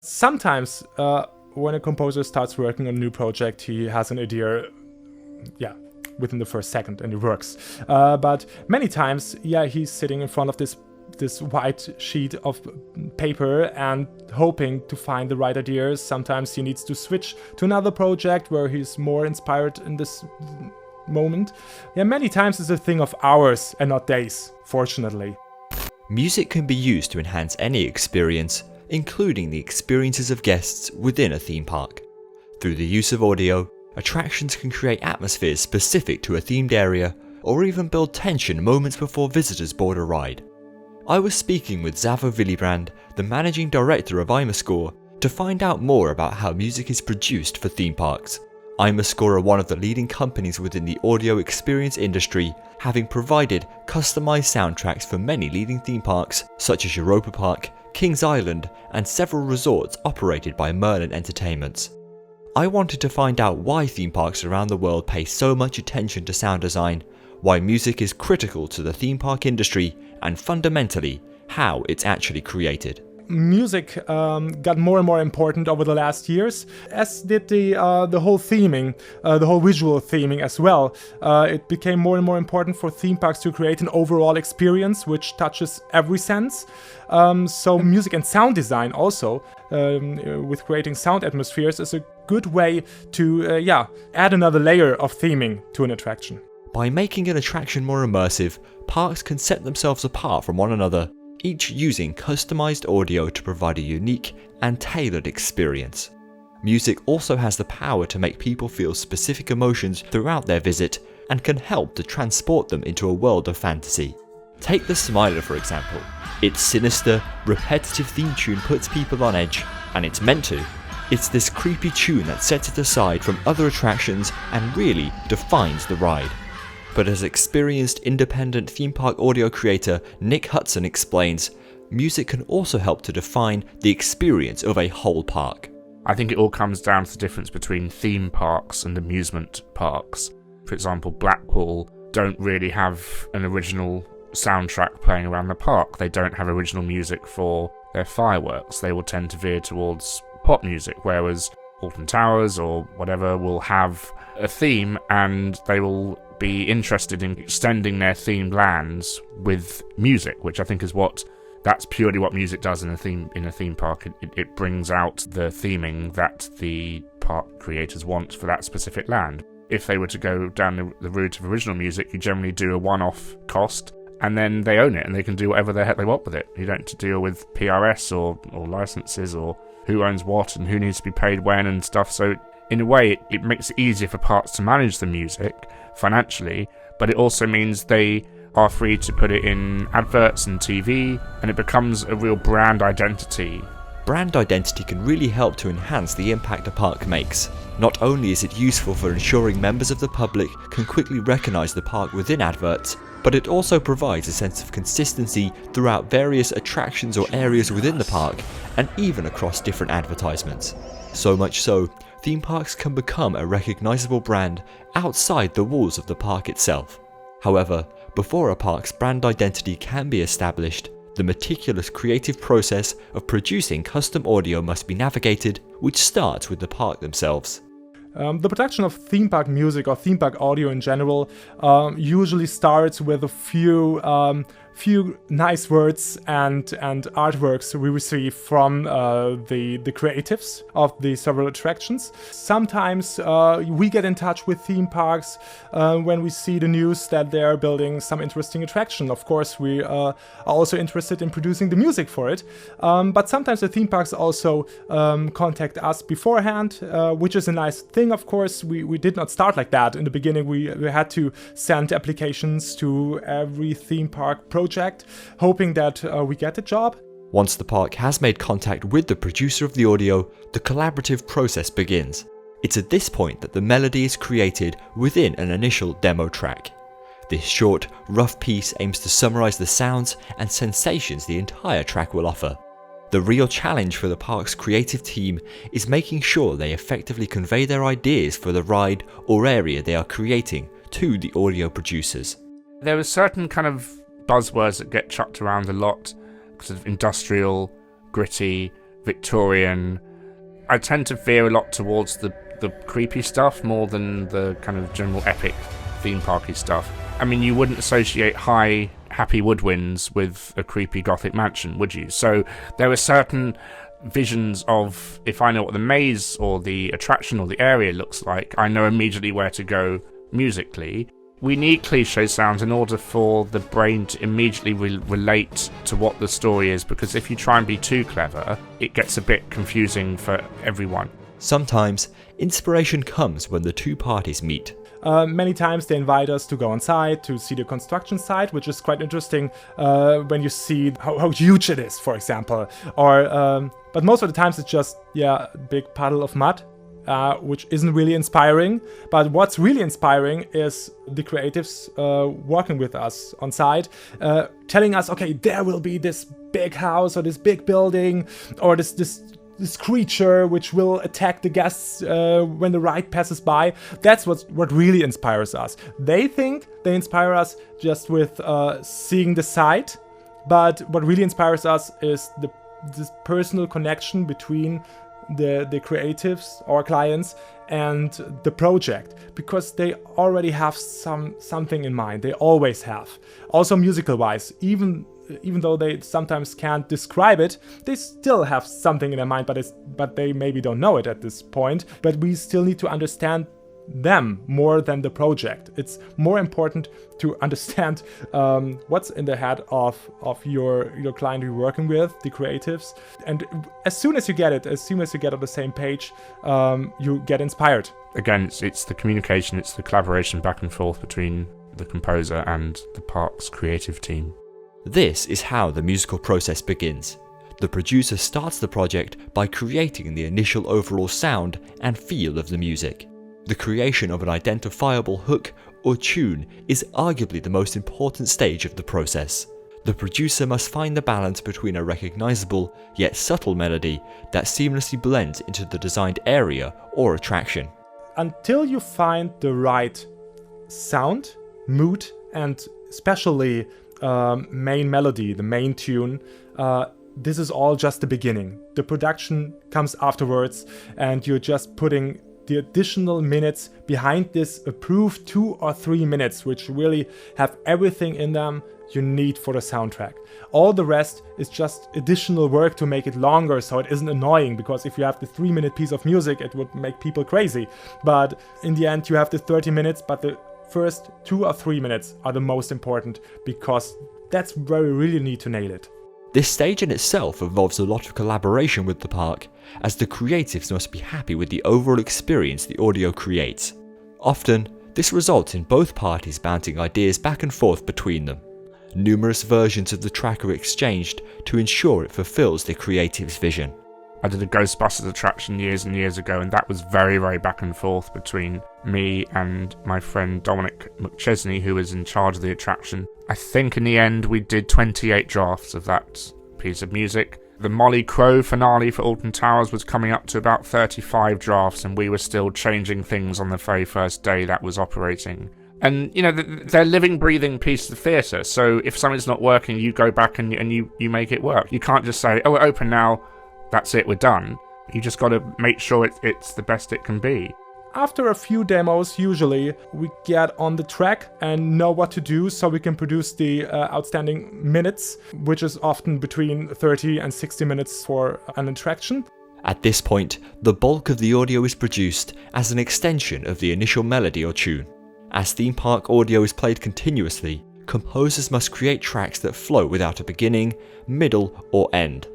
Sometimes when a composer starts working on a new project, he has an idea, within the first second, and it works. But many times, he's sitting in front of this white sheet of paper and hoping to find the right ideas. Sometimes he needs to switch to another project where he's more inspired in this moment. Many times it's a thing of hours and not days, fortunately. Music can be used to enhance any experience, including the experiences of guests within a theme park. Through the use of audio, attractions can create atmospheres specific to a themed area, or even build tension moments before visitors board a ride. I was speaking with Xaver Willebrand, the managing director of IMAscore, to find out more about how music is produced for theme parks. IMAscore are one of the leading companies within the audio experience industry, having provided customized soundtracks for many leading theme parks such as Europa Park, Kings Island, and several resorts operated by Mann Entertainments. I wanted to find out why theme parks around the world pay so much attention to sound design, why music is critical to the theme park industry, and fundamentally, how it's actually created. Music got more and more important over the last years, as did the whole theming, the whole visual theming as well. It became more and more important for theme parks to create an overall experience which touches every sense. So music and sound design also, with creating sound atmospheres, is a good way to add another layer of theming to an attraction. By making an attraction more immersive, parks can set themselves apart from one another, each using customized audio to provide a unique and tailored experience. Music also has the power to make people feel specific emotions throughout their visit and can help to transport them into a world of fantasy. Take the Smiler for example. Its sinister, repetitive theme tune puts people on edge, and it's meant to. It's this creepy tune that sets it aside from other attractions and really defines the ride. But as experienced independent theme park audio creator Nick Huston explains, music can also help to define the experience of a whole park. I think it all comes down to the difference between theme parks and amusement parks. For example, Blackpool don't really have an original soundtrack playing around the park. They don't have original music for their fireworks. They will tend to veer towards pop music, whereas Alton Towers or whatever will have a theme and they will be interested in extending their themed lands with music, which I think is that's purely what music does in a theme park. It brings out the theming that the park creators want for that specific land. If they were to go down the route of original music, you generally do a one-off cost and then they own it and they can do whatever the heck they want with it. You don't have to deal with PRS or licenses or who owns what and who needs to be paid when and stuff. So in a way, it makes it easier for parks to manage the music financially, but it also means they are free to put it in adverts and TV, and it becomes a real brand identity. Brand identity can really help to enhance the impact a park makes. Not only is it useful for ensuring members of the public can quickly recognise the park within adverts, but it also provides a sense of consistency throughout various attractions or areas within the park, and even across different advertisements. So much so, theme parks can become a recognisable brand outside the walls of the park itself. However, before a park's brand identity can be established, the meticulous creative process of producing custom audio must be navigated, which starts with the park themselves. The production of theme park music or theme park audio in general usually starts with a few nice words and artworks we receive from the creatives of the several attractions. Sometimes we get in touch with theme parks when we see the news that they are building some interesting attraction. Of course, we are also interested in producing the music for it. But sometimes the theme parks also contact us beforehand, which is a nice thing. Of course, we did not start like that. In the beginning, we had to send applications to every theme park project, hoping that we get the job. Once the park has made contact with the producer of the audio, the collaborative process begins. It's at this point that the melody is created within an initial demo track. This short, rough piece aims to summarize the sounds and sensations the entire track will offer. The real challenge for the park's creative team is making sure they effectively convey their ideas for the ride or area they are creating to the audio producers. There are certain kind of buzzwords that get chucked around a lot, sort of industrial, gritty, Victorian. I tend to veer a lot towards the creepy stuff more than the kind of general epic theme parky stuff. I mean, you wouldn't associate high, happy woodwinds with a creepy gothic mansion, would you? So there are certain visions of, if I know what the maze or the attraction or the area looks like, I know immediately where to go musically. We need cliche sounds in order for the brain to immediately relate to what the story is, because if you try and be too clever, it gets a bit confusing for everyone. Sometimes, inspiration comes when the two parties meet. Many times they invite us to go on site, to see the construction site, which is quite interesting when you see how huge it is, for example. But most of the times it's just, a big puddle of mud, which isn't really inspiring. But what's really inspiring is the creatives working with us on site, telling us, okay, there will be this big house or this big building or this creature which will attack the guests when the ride passes by. That's what really inspires us. They think they inspire us just with seeing the site, but what really inspires us is this personal connection between the creatives, our clients, and the project, because they already have something in mind. They always have. Also musical wise, even though they sometimes can't describe it, they still have something in their mind, but they maybe don't know it at this point. But we still need to understand them more than the project. It's more important to understand what's in the head of your client you're working with, the creatives. And as soon as you get it, as soon as you get on the same page, you get inspired. Again, it's the communication, it's the collaboration back and forth between the composer and the park's creative team. This is how the musical process begins. The producer starts the project by creating the initial overall sound and feel of the music. The creation of an identifiable hook or tune is arguably the most important stage of the process. The producer must find the balance between a recognizable yet subtle melody that seamlessly blends into the designed area or attraction. Until you find the right sound, mood, and especially main melody, the main tune, this is all just the beginning. The production comes afterwards, and you're just putting the additional minutes behind this approved 2 or 3 minutes, which really have everything in them you need for the soundtrack. All the rest is just additional work to make it longer, so it isn't annoying, because if you have the 3-minute piece of music, it would make people crazy. But in the end, you have the 30 minutes, but the first 2 or 3 minutes are the most important, because that's where we really need to nail it. This stage in itself involves a lot of collaboration with the park, as the creatives must be happy with the overall experience the audio creates. Often, this results in both parties bouncing ideas back and forth between them. Numerous versions of the track are exchanged to ensure it fulfills the creative's vision. I did a Ghostbusters attraction years and years ago, and that was very, very back and forth between me and my friend Dominic McChesney, who was in charge of the attraction. I think in the end we did 28 drafts of that piece of music. The Molly Crow finale for Alton Towers was coming up to about 35 drafts, and we were still changing things on the very first day that was operating. And, you know, they're living, breathing pieces of theatre, so if something's not working, you go back and you make it work. You can't just say, oh, we're open now, that's it, we're done. You just got to make sure it's the best it can be. After a few demos, usually, we get on the track and know what to do, so we can produce the outstanding minutes, which is often between 30 and 60 minutes for an attraction. At this point, the bulk of the audio is produced as an extension of the initial melody or tune. As theme park audio is played continuously, composers must create tracks that flow without a beginning, middle, or end.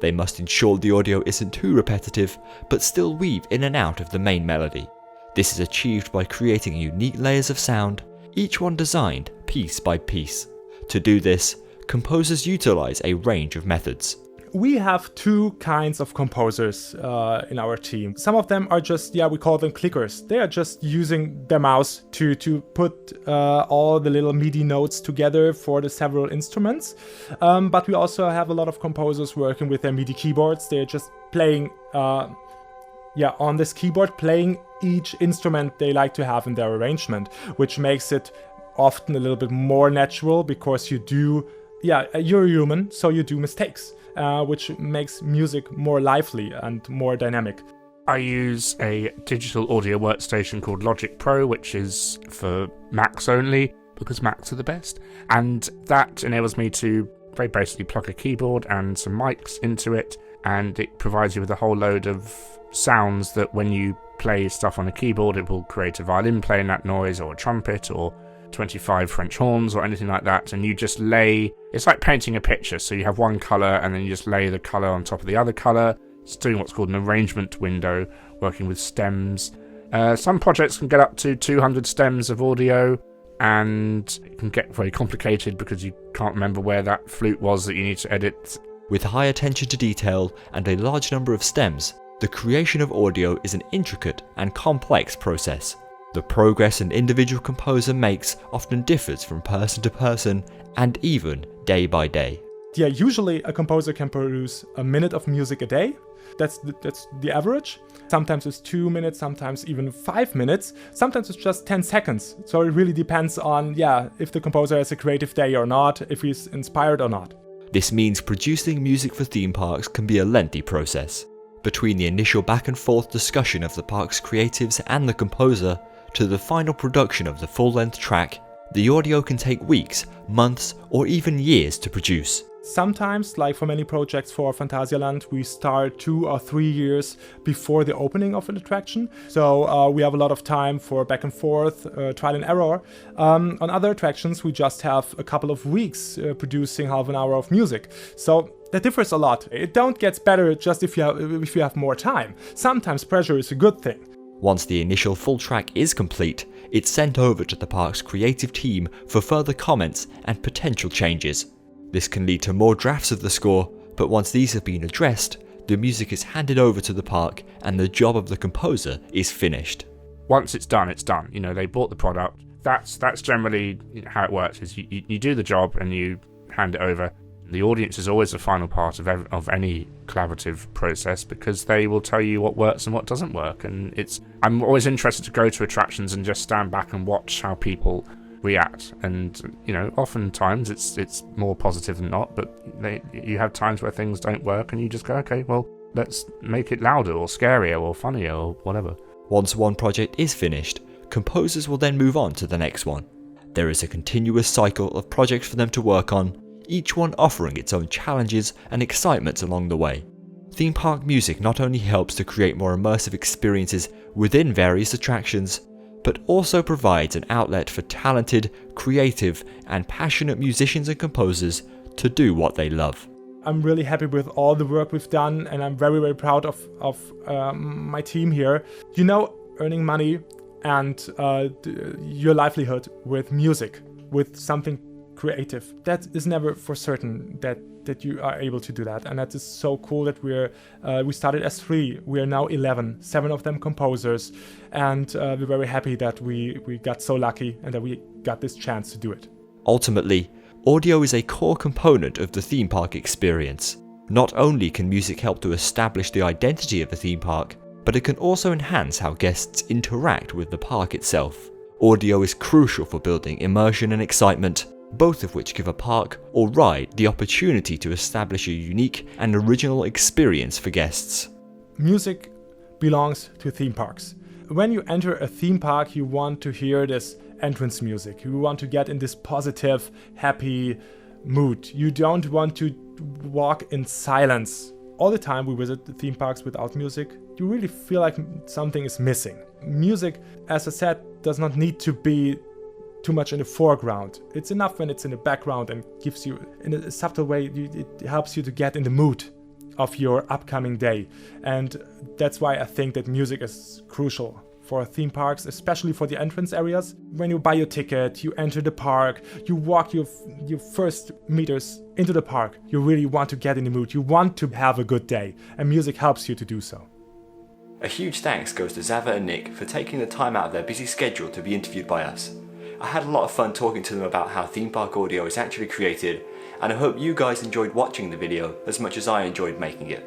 They must ensure the audio isn't too repetitive, but still weave in and out of the main melody. This is achieved by creating unique layers of sound, each one designed piece by piece. To do this, composers utilize a range of methods. We have 2 kinds of composers in our team. Some of them are just, we call them clickers. They are just using their mouse to put all the little MIDI notes together for the several instruments. But we also have a lot of composers working with their MIDI keyboards. They're just playing on this keyboard, playing each instrument they like to have in their arrangement, which makes it often a little bit more natural, because you're human, so you do mistakes. which makes music more lively and more dynamic. I use a digital audio workstation called Logic Pro, which is for Macs only, because Macs are the best. And that enables me to very basically plug a keyboard and some mics into it, and it provides you with a whole load of sounds that when you play stuff on a keyboard, it will create a violin playing that noise, or a trumpet, or 25 French horns, or anything like that. And you just lay, it's like painting a picture, so you have one colour and then you just lay the colour on top of the other colour. It's doing what's called an arrangement window, working with stems. Some projects can get up to 200 stems of audio, and it can get very complicated because you can't remember where that flute was that you need to edit. With high attention to detail and a large number of stems, the creation of audio is an intricate and complex process. The progress an individual composer makes often differs from person to person and even day by day. Yeah, usually a composer can produce a minute of music a day. That's the average. Sometimes it's 2 minutes, sometimes even 5 minutes. Sometimes it's just 10 seconds. So it really depends on, if the composer has a creative day or not, if he's inspired or not. This means producing music for theme parks can be a lengthy process. Between the initial back and forth discussion of the park's creatives and the composer, to the final production of the full-length track, the audio can take weeks, months, or even years to produce. Sometimes, like for many projects for Phantasialand, we start 2 or 3 years before the opening of an attraction. So we have a lot of time for back and forth, trial and error. On other attractions, we just have a couple of weeks producing half an hour of music. So that differs a lot. It don't get better just if you have more time. Sometimes pressure is a good thing. Once the initial full track is complete, it's sent over to the park's creative team for further comments and potential changes. This can lead to more drafts of the score, but once these have been addressed, the music is handed over to the park and the job of the composer is finished. Once it's done, it's done. You know, they bought the product. That's generally how it works, is you do the job and you hand it over. The audience is always the final part of any collaborative process, because they will tell you what works and what doesn't work. And I'm always interested to go to attractions and just stand back and watch how people react, and oftentimes it's more positive than not, but you have times where things don't work and you just go, okay, well, let's make it louder or scarier or funnier or whatever. Once one project is finished, composers will then move on to the next one. There is a continuous cycle of projects for them to work on, each one offering its own challenges and excitements along the way. Theme park music not only helps to create more immersive experiences within various attractions, but also provides an outlet for talented, creative, and passionate musicians and composers to do what they love. I'm really happy with all the work we've done, and I'm very, very proud of my team here. Earning money and your livelihood with music, with something creative, that is never for certain that you are able to do that, and that is so cool that we started as 3, we are now 11, 7 of them composers, and we're very happy that we got so lucky and that we got this chance to do it. Ultimately, audio is a core component of the theme park experience. Not only can music help to establish the identity of a theme park, but it can also enhance how guests interact with the park itself. Audio is crucial for building immersion and excitement, both of which give a park or ride the opportunity to establish a unique and original experience for guests. Music belongs to theme parks. When you enter a theme park, you want to hear this entrance music. You want to get in this positive, happy mood. You don't want to walk in silence. All the time we visit the theme parks without music, you really feel like something is missing. Music, as I said, does not need to be too much in the foreground. It's enough when it's in the background and gives you, in a subtle way, it helps you to get in the mood of your upcoming day. And that's why I think that music is crucial for theme parks, especially for the entrance areas. When you buy your ticket, you enter the park, you walk your first meters into the park, you really want to get in the mood. You want to have a good day, and music helps you to do so. A huge thanks goes to Xaver and Nick for taking the time out of their busy schedule to be interviewed by us. I had a lot of fun talking to them about how theme park audio is actually created, and I hope you guys enjoyed watching the video as much as I enjoyed making it.